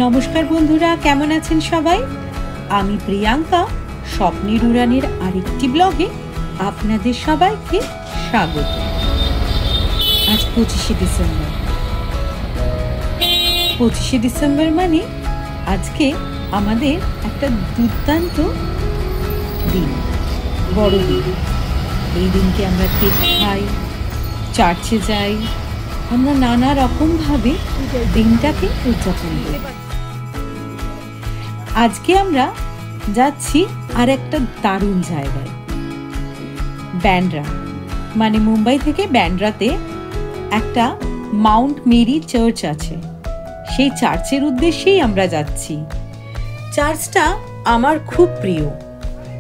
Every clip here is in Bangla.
নমস্কার বন্ধুরা, কেমন আছেন সবাই? আমি প্রিয়াঙ্কা স্বপ্নের উড়ানের আরেকটি ব্লগে আপনাদের সবাইকে স্বাগত। আজ 25শে ডিসেম্বর। 25শে ডিসেম্বর মানে আজকে আমাদের একটা দুর্দান্ত দিন, বড় দিন। এই দিনকে আমরা কেক খাই, চার্চে যাই, আমরা নানা রকমভাবে দিনটাকে উদযাপন করি। আজকে আমরা যাচ্ছি আর একটা দারুণ জায়গায়, ব্যান্ড্রা, মানে মুম্বাই থেকে ব্যান্ড্রাতে একটা মাউন্ট মেরি চার্চ আছে। সেই চার্চের উদ্দেশ্যেই আমরা যাচ্ছি। চার্চটা আমার খুব প্রিয়,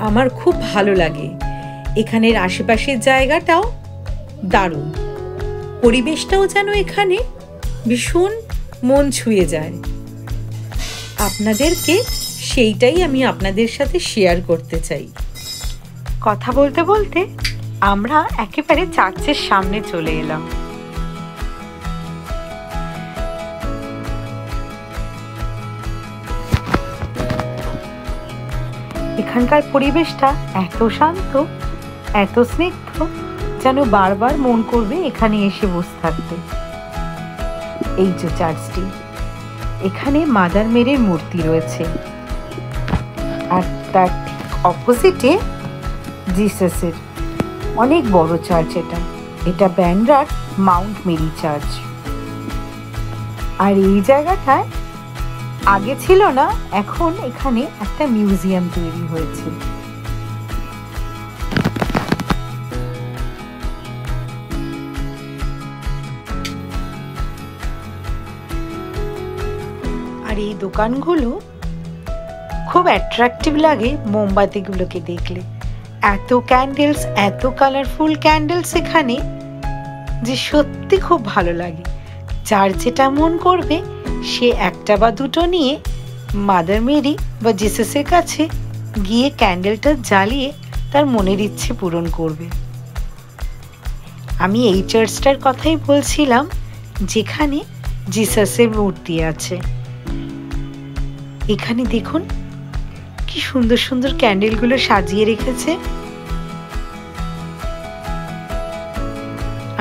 আমার খুব ভালো লাগে। এখানের আশেপাশের জায়গাটাও দারুণ, পরিবেশটাও যেন এখানে ভীষণ মন ছুঁয়ে যায়। আপনাদেরকে সেইটাই আমি আপনাদের সাথে শেয়ার করতে চাই। কথা বলতে বলতে আমরা একেবারে চার্চের সামনে চলে এলাম। এখানকার পরিবেশটা এত শান্ত, এত স্নিগ্ধ, যেন বারবার মন করবে এখানে এসে বসে থাকতে। এই যে চার্চটি, এখানে মাদার মেরির মূর্তি রয়েছে, আর তার ঠিক অপোজিটে জিসাসের অনেক বড় চার্চ। এটা ব্যান্ড্রার মাউন্ট মেরি চার্চ। আর এই জায়গাটায় আগে ছিল না, এখন এখানে একটা মিউজিয়াম তৈরি হয়েছে। আর এই দোকানগুলো খুব অ্যাট্রাকটিভ লাগে মোমবাতিগুলোকে দেখলে। এত ক্যান্ডেলস, এত কালারফুল ক্যান্ডেলস এখানে, যে সত্যি খুব ভালো লাগে। যার যেটা মন করবে সে একটা বা দুটো নিয়ে মাদার মেরি বা জিসাসের কাছে গিয়ে ক্যান্ডেলটা জ্বালিয়ে তার মনের ইচ্ছে পূরণ করবে। আমি এই চার্চটার কথাই বলছিলাম, যেখানে জিসাসের মূর্তি আছে। এখানে দেখুন কি সুন্দর সুন্দর ক্যান্ডেলগুলো সাজিয়ে রেখেছে।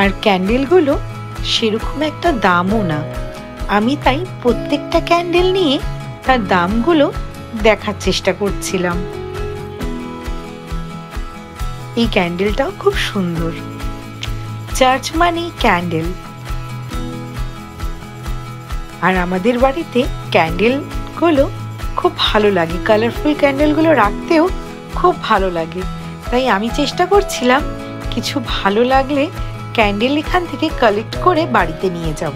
আর ক্যান্ডেলগুলো সেরকম একটা দামও না। আমি তাই প্রত্যেকটা ক্যান্ডেল নিয়ে তার দামগুলো দেখার চেষ্টা করছিলাম। এই ক্যান্ডেলটাও খুব সুন্দর। চার্চ মানে ক্যান্ডেল। আর আমাদের বাড়িতে ক্যান্ডেলগুলো খুব ভালো লাগে, কালারফুল ক্যান্ডেলগুলো রাখতেও খুব ভালো লাগে। তাই আমি চেষ্টা করছিলাম কিছু ভালো লাগলে ক্যান্ডেল এখান থেকে কালেক্ট করে বাড়িতে নিয়ে যাব।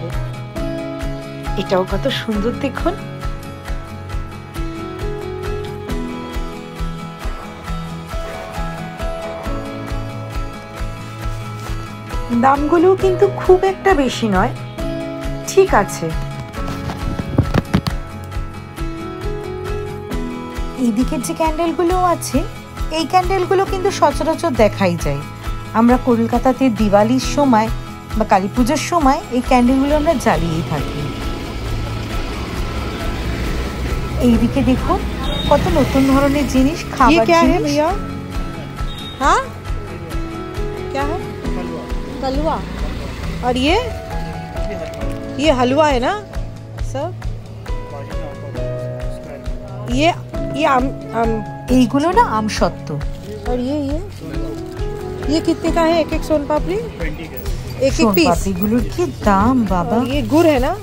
এটাও কত সুন্দর দেখুন। দামগুলো কিন্তু খুব একটা বেশি নয়, ঠিক আছে। এইদিকের যে ক্যান্ডেলগুলো আছে, এই ক্যান্ডেলগুলো কিন্তু সচরাচর দেখাই যায়। আমরা কলকাতাতে দিওয়ালির সময় বা কালী পুজোর সময় এই ক্যান্ডেলগুলো আমরা জ্বালিয়েই থাকি। এইদিকে দেখুন কত নতুন ধরনের জিনিস, খাবার জিনিস। हाँ क्या है? हलवा। और ये हलवा है ना सब? ये आम এইগুলো না আমসত্ত্ব। और ये कितने का है? एक सोन पापड़ी, एक पीस। গুলোর কি দাম বাবা! ये गुड़ है ना?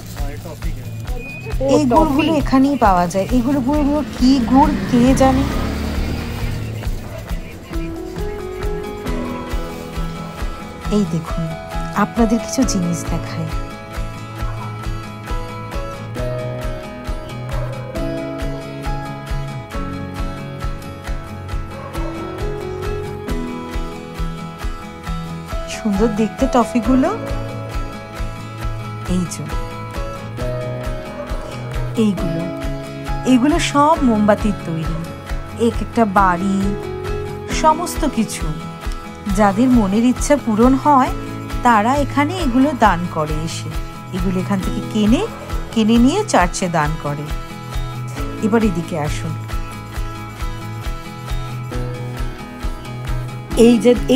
এই গুড়গুলো এখানেই পাওয়া যায়। এগুলো কি গুড় কে জানে। এই দেখুন, আপনাদের কিছু জিনিস দেখায়। সুন্দর দেখতে টফিগুলো। এই যে এইগুলো সব মোমবাতির তৈরি। একটা বাড়ি, সমস্ত কিছু যাদের মনের ইচ্ছা পূরণ হয় তারা এখানে এগুলো দান করে। এসে এগুলো এখান থেকে কিনে নিয়ে চার্চে দান করে। এবার এদিকে আসুন।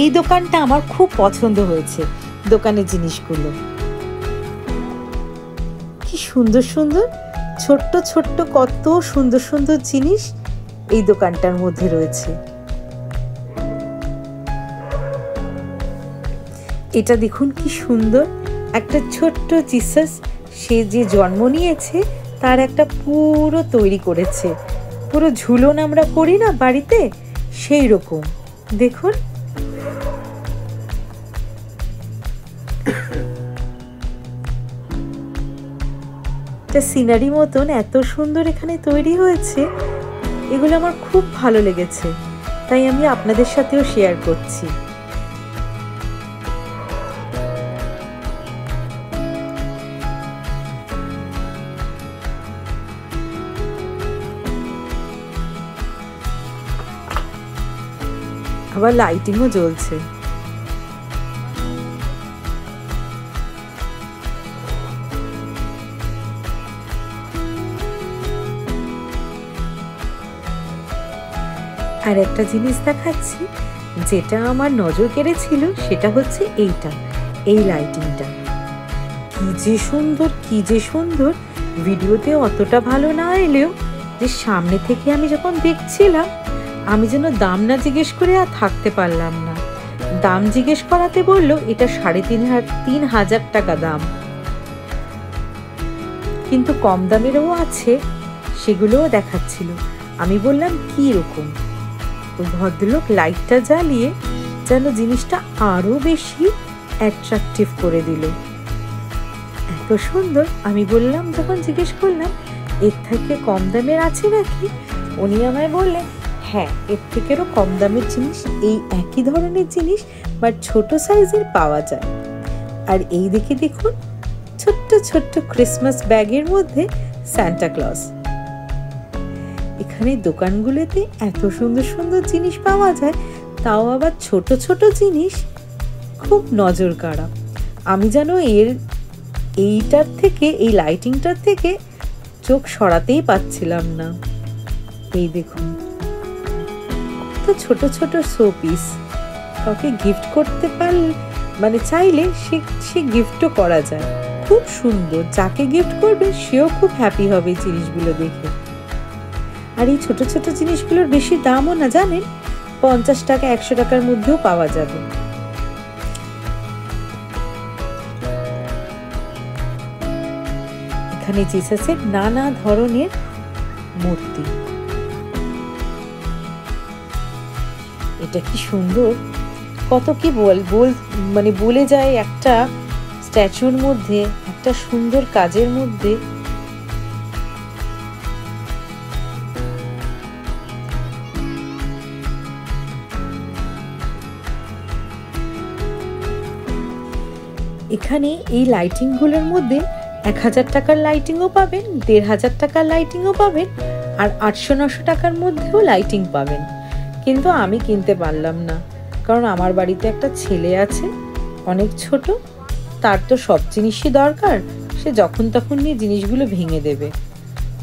এই দোকানটা আমার খুব পছন্দ হয়েছে। দোকানের জিনিসগুলো কি সুন্দর সুন্দর, ছোট্ট ছোট্ট কত সুন্দর সুন্দর জিনিস এই দোকানটার মধ্যে রয়েছে। এটা দেখুন কি সুন্দর, একটা ছোট্ট জিসাস, সে যে জন্ম নিয়েছে তার একটা পুরো তৈরি করেছে, পুরো ঝুলন আমরা করি না বাড়িতে, সেই রকম দেখুন। সিনারি মতন এত সুন্দর এখানে তৈরি হয়েছে, এগুলো আমার খুব ভালো লেগেছে, তাই আমি আপনাদের সাথেও শেয়ার করছি। আবার লাইটিংও জ্বলছে। আর একটা জিনিস দেখাচ্ছি যেটা আমার নজর কেড়েছিল, সেটা হচ্ছে এই লাইটিংটা। কি যে সুন্দর, কি যে সুন্দর। ভিডিওতে অতটা ভালো না এলেও যে সামনে থেকে আমি যখন দেখছিলাম, আমি যেন দাম না জিজ্ঞেস করে আর থাকতে পারলাম না। দাম জিজ্ঞেস করাতে বললো এটা 3,500 টাকা দাম, কিন্তু কম দামেরও আছে, সেগুলোও দেখাচ্ছিল। আমি বললাম কি রকম? ভদ্রলোক লাইটটা জ্বালিয়ে যেন জিনিসটা আরো বেশি অ্যাট্রাকটিভ করে দিল। এত সুন্দর। আমি বললাম, যখন জিজ্ঞেস করলাম এর থেকে কম দামের আছে নাকি, উনি আমায় বললেন হ্যাঁ, এর থেকেও কম দামের জিনিস, এই একই ধরনের জিনিস বাট ছোট সাইজের পাওয়া যায়। আর এই দিকে দেখুন, ছোট্ট ছোট্ট ক্রিসমাস ব্যাগের মধ্যে সান্টা ক্লজ। এখানে দোকানগুলোতে এত সুন্দর সুন্দর জিনিস পাওয়া যায়, তাও আবার ছোট ছোট জিনিস, খুব নজর কাড়া। আমি যেন এইটার থেকে, এই লাইটিংটার থেকে চোখ সরাতেই পাচ্ছিলাম না। এই দেখুন কত ছোট ছোট শো পিস, কাউকে গিফট করতে পারলে, মানে চাইলে সে গিফটও করা যায়। খুব সুন্দর, যাকে গিফট করবে সেও খুব হ্যাপি হবে এই জিনিসগুলো দেখে। আর এই ছোট ছোট জিনিসগুলোর বেশি দামও না, জানেন, 50 টাকা 100 টাকার মধ্যেও পাওয়া যাবে। এখানে জিসাসের নানা ধরনের মূর্তি। এটা কি সুন্দর, কত কি মানে বলে যায় একটা স্ট্যাচুর মধ্যে, একটা সুন্দর কাজের মধ্যে। এখানে এই লাইটিং গুলোর মধ্যে 1000 টাকার লাইটিংও পাবেন, 1500 টাকার লাইটিংও পাবেন, আর 800-900 টাকার মধ্যেও লাইটিং পাবেন। কিন্তু আমি কিনতে পারলাম না, কারণ আমার বাড়িতে একটা ছেলে আছে অনেক ছোট, তার তো সব জিনিসই দরকার, সে যখন তখন নিয়ে জিনিসগুলো ভেঙে দেবে,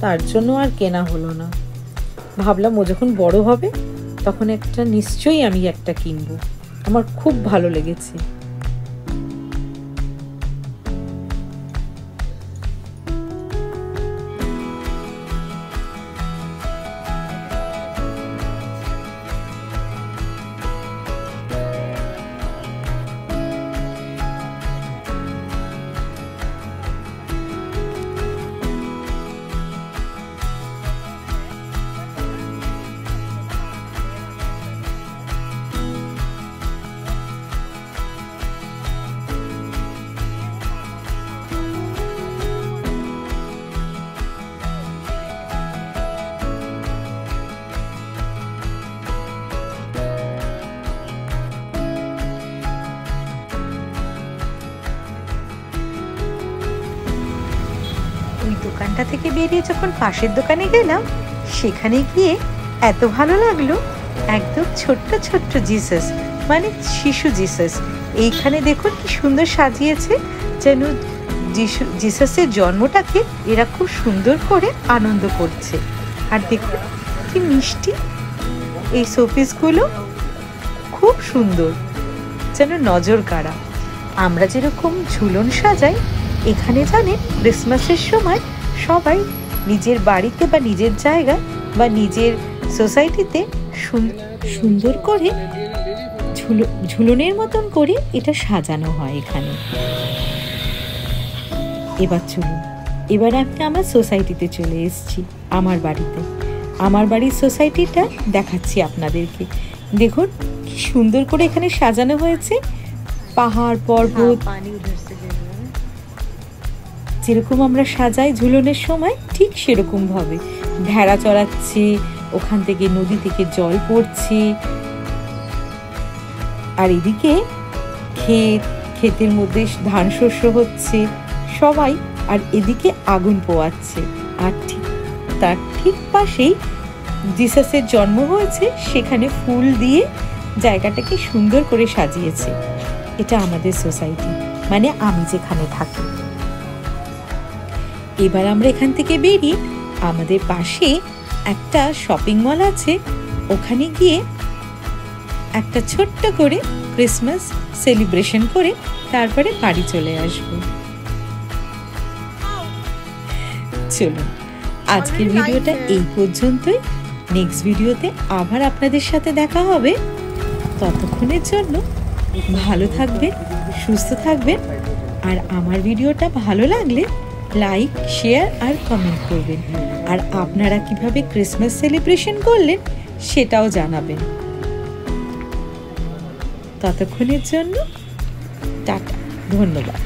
তার জন্য আর কেনা হলো না। ভাবলাম ও যখন বড় হবে তখন নিশ্চয়ই আমি একটা কিনবো। আমার খুব ভালো লেগেছে। ওই দোকানটা থেকে বেরিয়ে যখন পাশের দোকানে গেলাম, সেখানে গিয়ে এত ভালো লাগলো। একদম ছোট্ট ছোট্ট জিসাস, মানে শিশু জিসাস। এইখানে দেখুন কি সুন্দর সাজিয়েছে, যেন জিসাসের জন্মটাকে এরা খুব সুন্দর করে আনন্দ করছে। আর দেখুন কি মিষ্টি, এই শোপিসগুলো খুব সুন্দর, যেন নজর কাড়া। আমরা যেরকম ঝুলন সাজাই, এখানে জানেন ক্রিসমাসের সময় সবাই নিজের বাড়িতে বা নিজের জায়গায় বা নিজের সোসাইটিতে সুন্দর করে ঝুলনের মতন করে এটা সাজানো হয় এখানে। এবার চলুন, এবার আমি আমার সোসাইটিতে চলে এসেছি, আমার বাড়িতে। আমার বাড়ির সোসাইটিটা দেখাচ্ছি আপনাদেরকে। দেখুন কি সুন্দর করে এখানে সাজানো হয়েছে, পাহাড় পর্বত, যেরকম আমরা সাজাই ঝুলনের সময় ঠিক সেরকম ভাবে ভেড়া চড়াচ্ছে, ওখান থেকে নদী থেকে জল পড়ছে, আর এদিকে ক্ষেতের মধ্যে ধান শস্য হচ্ছে সবাই, আর এদিকে আগুন পোয়াচ্ছে। আর তার ঠিক পাশেই জিসাসের জন্ম হয়েছে, সেখানে ফুল দিয়ে জায়গাটাকে সুন্দর করে সাজিয়েছে। এটা আমাদের সোসাইটি, মানে আমি যেখানে থাকি। এবার আমরা এখান থেকে বেরিয়ে আমাদের পাশে একটা শপিং মল আছে, ওখানে গিয়ে একটা ছোট্ট করে ক্রিসমাস সেলিব্রেশন করে তারপরে বাড়ি চলে আসব। চলুন, আজকের ভিডিওটা এই পর্যন্তই। নেক্সট ভিডিওতে আবার আপনাদের সাথে দেখা হবে। ততক্ষণের জন্য ভালো থাকবেন, সুস্থ থাকবেন, আর আমার ভিডিওটা ভালো লাগলে লাইক, শেয়ার আর কমেন্ট করবেন। আর আপনারা কিভাবে ক্রিসমাস সেলিব্রেশন করলেন সেটাও জানাবেন। ততক্ষণের জন্য টাটা, ধন্যবাদ।